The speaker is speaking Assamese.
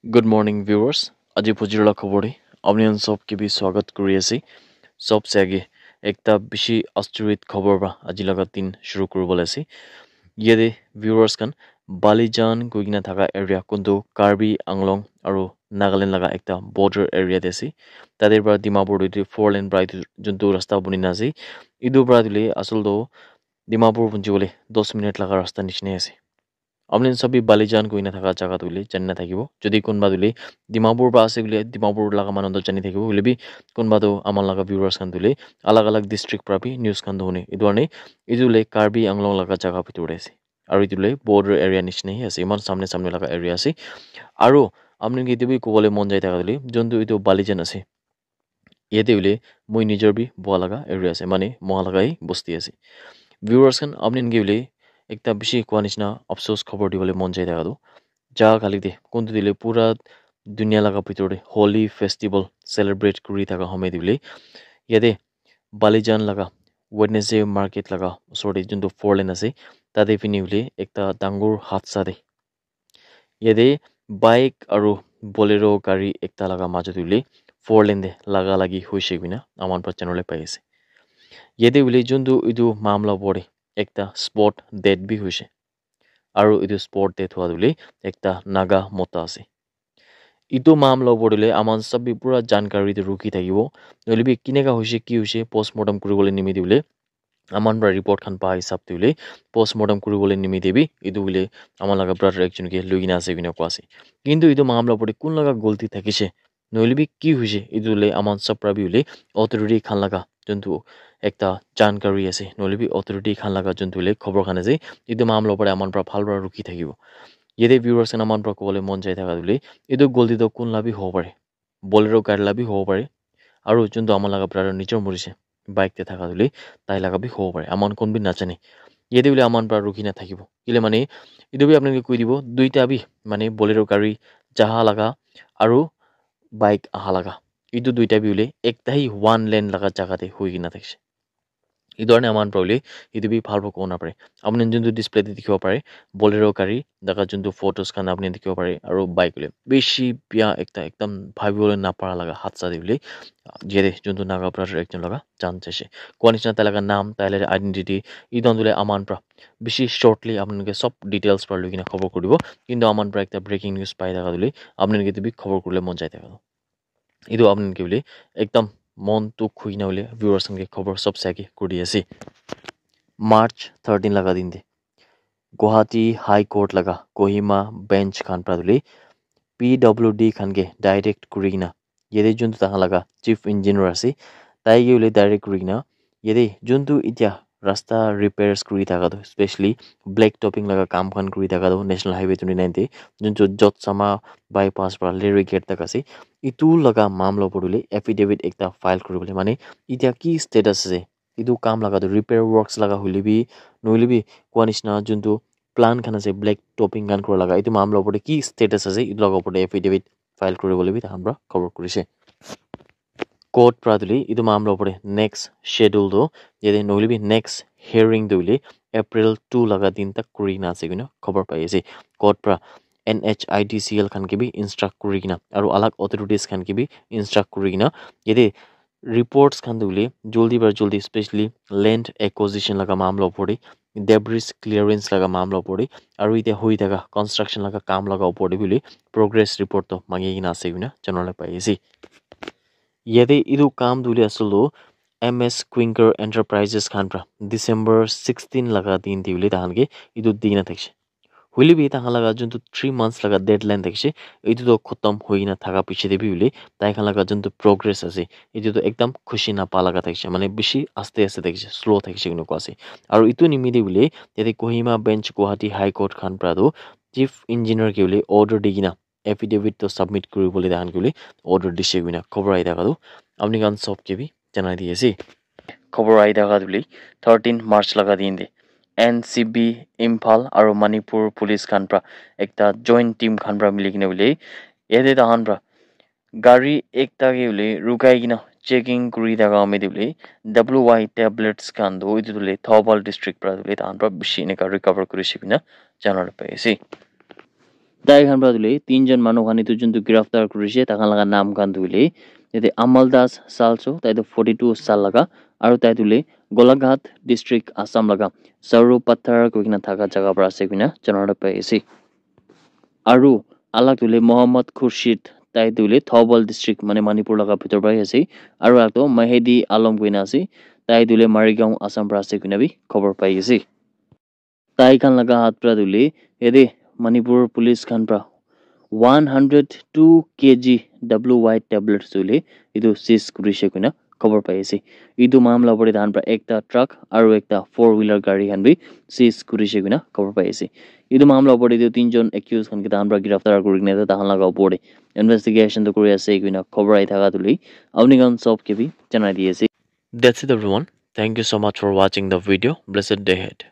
Good morning viewers. আজি পুজিৰলা খবৰে আপোনালোক সবকে বি স্বাগত কৰি আছে সবसे आगे একটা বেশি আচৰিত খবৰ বা আজি লগা দিন শুৰু কৰিব আছে ইয়াতে viewers kan বালিজান কইনা থাকা এৰিয়া কোনটো কাৰ্বি আংলং আৰু নাগালেণ্ড লগা একটা border area আছে তাদেৰ পৰা ডিমাপুৰ দুটি 4 lane প্ৰায় যোনটো ৰাস্তা বনি নাছে ইদু পৰা দিলে আসলটো ডিমাপুৰ পঞ্জিবলে 10 মিনিট লগা ৰাস্তা নিচিনা আছে আপনার সবই বালিজান কইনা থাকা জায়গা তুলি জানি থাকিব যদি কোনবা তুলি ডিমাপুৰ পৰা আছে বুলি ডিমাপুৰ লাগা মানুহ জানি থাকিব হলিবি কোনবাটো আমাৰ লাগা ভিউৱাৰ্স খান তুলি আলাগ আলাগ ডিস্ট্ৰিক্ট পৰা বি নিউজ খান ধুনে ইদুৱানে ইদুলে কাৰ্বি আংলং লাগা জায়গা ভিতৰত আছে আৰু ইদুলে বৰ্ডাৰ এৰিয়া নিচিনাই আছে ইমান সামনে সামনে লাগা এৰিয়া আছে আৰু আপনি কি বি ক'বলৈ মন যায় থাকা তুলি যোনটো ইটো বালিজান আছে ইয়াতে উলে মই নিজৰ বি বোৱা লাগা এৰিয়া আছে মানে মহা লাগাই বস্তি আছে ভিউৱাৰ্স খান আপনি কি উলে একটা বেশি কোৱা নিচিনা আফসোস খবৰ দিবলৈ মন যায় থাকাটো যা খালি দে কোনটো দিলে পুৰা দুনিয়া লাগা ভিতৰতে হোলি ফেষ্টিভেল সেলিব্ৰেট কৰি থাকা সময় দিলে ইয়াতে বালিজান লাগা ওয়েডনেসডে মাৰ্কেট লাগা ওচৰতে যোনটো 4 লেন আছে তাতে পিনি উলে একটা ডাঙৰ হাদসা দে ইয়াতে বাইক আৰু বলেৰো গাড়ী একটা লাগা মাজত উলে 4 লেন দে লাগা লাগি হৈছে বিনা আমাৰ পৰা চেনেলে পাই আছে ইয়াতে উলে যোনটো ইটো মামলা পৰে একটা স্পট ডেড বি হৈছে আৰু ইটো স্পট ডেড হোৱা বুলি একটা নাগা মতা আছে ইটো মামলা পড়লে আমাৰ সবি পুৰা জানকাৰীতে ৰখি থাকিব নলিবি কিনেকা হৈছে কি হৈছে পোস্টমৰ্টম কৰিবলৈ নিমি দিলে আমাৰ পৰা ৰিপৰ্ট খান পা হিচাপ দিলে পোস্টমৰ্টম কৰিবলৈ নিমি দেবি ইটো বুলি আমাৰ লগা ব্ৰাদাৰ একজনকে লৈ কিনা আছে বিনা কোৱাছে কিন্তু ইটো মামলা পড়ে কোন লগা গলতি থাকিছে নলিবি কি হৈছে ইটোলে আমাৰ সব প্ৰাবি হলে অথৰিটি খান লগা যোনটো একটা জানকাৰী আছে নলিবি অথৰিটি খান লগা যোনটোলে খবৰ খান আছে ইটো মামলা পড়ে আমাৰ পৰা ভালদৰে ৰখি থাকিব ইয়াতে ভিউৱাৰ্স আমাৰ পৰা ক'বলৈ মন যায় থাকা বুলি এইটো গলতিটো কোন লাভি হ'ব পাৰে বলেৰো গাড়ী লাভি হ'ব পাৰে আৰু যোনটো আমাৰ লগা ব্ৰাদাৰ নিজৰ মৰিছে বাইকতে থাকা বুলি তাই লাগাবি হ'ব পাৰে আমাৰ কোনবি নাজানে ইয়াতে বুলি আমাৰ পৰা ৰখি নাথাকিব কিলে মানে এইটো বি আপোনালোকে কৈ দিব দুইটা বি মানে বলেৰো গাড়ী যাহা লাগা আৰু বাইক আহা লাগা এইটো দুইটা বি উলে একটাই 1 লেন লাগা জাগাতে হৈ কিনা থাকিছে এই ধৰণে আমাৰ প্ৰবলি ইটো বি ভাল ক'ব নাপাৰে আপুনি যোনটো ডিসপ্লেতে দেখিব পাৰে বলেৰো গাড়ী দাকা যোনটো ফটোজ খান আপুনি দেখিব পাৰে আৰু বাইক উলে বেছি বিয়া একটা একদম ভাবিবলৈ নাপাৰা লাগা হাদসা দিলে যেৰে যোনটো নাগা ব্ৰাদাৰ একজন লগা জান চাইছে কোৱা নিচিনা তাই লগা নাম তাইৰ আইডেন্টিটি ই দন্দুলে আমাৰ পৰা বেছি শৰ্টলি আপোনালোকে সব ডিটেইলছ পৰা লৈ কিনে খবৰ কৰিব কিন্তু আমাৰ পৰা একটা ব্ৰেকিং নিউজ পাই থাকা দিলে আপোনালোকে তুমি খবৰ কৰিলে মন যায় থাকা এইটো আপোনালোকে বুলি একদম মন তো খুই না হলে ভিউয়ার্স সঙ্গে খবর সবसे आगे কৰি আছে মাৰ্চ 13 লাগা দিন দে গুৱাহাটী হাই কোৰ্ট লাগা কোহিমা বেঞ্চ খান প্ৰাদুলি PWD খানকে ডাইৰেক্ট কৰি কিনা ইয়াতে যোনটো তাহা লাগা চিফ ইঞ্জিনিয়াৰ আছে তাই গিলে ডাইৰেক্ট কৰি কিনা ইয়াতে যোনটো এতিয়া ৰাস্তা ৰিপেয়াৰছ কৰি থাকাটো স্পেশালি ব্লেক টপিং লাগা কাম খান কৰি থাকাটো নেশনাল হাইৱে 29 যোনটো জতসামা বাইপাস পৰা লেৰি গেট তক আছে ইটো লগা মামলা পড়লে এফিডেভিট একটা ফাইল কৰিবলৈ মানে এতিয়া কি ষ্টেটাস আছে ইটো কাম লাগাটো ৰিপেয়াৰ ওয়াৰ্কস লাগা হলিবি নলিবি কোৱা নিচিনা যোনটো প্লান খান আছে ব্লেক টপিং কান কৰা লাগা ইটো মামলা পড়ে কি ষ্টেটাস আছে ইটো লগা পড়ে এফিডেভিট ফাইল কৰিবলৈ বি তাহানৰা খবৰ কৰিছে কোৰ্ট প্ৰাদুলি ইটো মামলা পড়ে নেক্সট শিডিউল দো যেতে নলিবি নেক্সট হিয়াৰিং দউলি এপ্ৰিল 2 লাগা দিন তক কৰি না আছে কিনা খবৰ পাই আছে কোৰ্ট পৰা NHIDCL খান के भी इंस्ट्रक्ट करी किना और अलग अथॉरिटीज खान के भी इंस्ट्रक्ट करी किना यदि रिपोर्ट्स खान दुले जल्दी बार जल्दी स्पेशली लैंड एक्विजिशन लगा मामला पड़े डेब्रिस क्लियरेंस लगा मामला पड़े और इते हुई थाका कंस्ट्रक्शन लगा काम लगा पड़े बिले प्रोग्रेस रिपोर्ट तो मांगे किना से बिना जनरल पाइसी यदि इदु काम दुले असलो MS क्विंकर एंटरप्राइजेस खान प्रा दिसंबर 16 लगा दिन दिले तान के इदु दिना थक्से हुली भी ताहा लगा जोंतो 3 months लगा डेडलाइन देखছে এইটো তো খতম হই না থাকা পিছে দেবি হলে তাই খান লাগা যোনটো প্রগ্রেস আছে এইটো তো একদম খুশি না পা লাগা থাকছে মানে বেশি আস্তে আস্তে দেখছে স্লো থাকছে কোনো কোয়াছে আর ইটো নিমিদি বলে যেতে কোহিমা বেঞ্চ গুৱাহাটী হাই কোর্ট খান প্রাদো চিফ ইঞ্জিনিয়ার কে বলে অর্ডার দিগিনা এফিডেভিট তো সাবমিট করি বলে দান গলে অর্ডার দিছে বিনা খবর আই দেখাদো আপনি গান সব কে বি জানাই দিয়েছি খবর আই দেখা দিলি 13 মার্চ লাগা দিন দে NCB ইম্ফল আৰু মণিপুৰ পুলিচ খান পৰা একটা জইন্ট টিম খান পৰা মিলি কিনে বুলি এতে তাহান পৰা গাড়ী একটা কে বুলি ৰুকাই কিনে চেকিং কৰি থাকা আমি দিবলি WY টেবলেটস খান দো ইটো দিলে থবাল ডিস্ট্রিক্ট পৰা দিলে তাহান পৰা বেছি এনেকা ৰিকভাৰ কৰিছে বিনা জানাৰ পাইছি তাই খান পৰা তুলি তিনজন মানুহ খান ইটো যোনটো গ্ৰেফতাৰ কৰিছে তাখান লগা নাম খান তুলি যেতে আমল দাস সালছো তাইতো 42 সাল লগা আৰু তাই তুলি গোলাঘাট ডিস্ট্ৰিক্ট আসাম লগা সৰু পত্থৰ কইনা থাকা জাগা পৰা আছে কিনা জনাৰ পাইছি আৰু আলাক তুলি মোহাম্মদ খুৰশিদ তাই তুলি থবল ডিস্ট্ৰিক্ট মানে মণিপুৰ লগা ভিতৰ পৰা আছে আৰু আটো মাহেদি আলম কইনা আছে তাই তুলি মাৰিগাঁও আসাম পৰা আছে কিনা বি খবৰ পাই আছে তাই খান লগা হাত পৰা তুলি এদে মণিপুৰ পুলিচ খান পৰা 102 kg WY tablet তুলি ইটো সিজ কৰিছে কিনা খবৰ পাই আছে ইটো মামলা পৰি ধান পৰা একটা ট্ৰাক আৰু একটা 4-wheeler গাড়ী খান বি সিজ কৰিছে কিনা খবৰ পাই আছে ইটো মামলা পৰি দিও তিনজন একিউজ খান ধান পৰা গ্ৰেফতাৰ কৰি কিনে তাহান লগা পৰি ইনভেস্টিগেশন তো কৰি আছে কিনা খবৰ আই থাকা তুলি আপনি গান সব কে বি জানাই দিয়েছে That's it everyone. Thank you so much for watching the video. Blessed day ahead.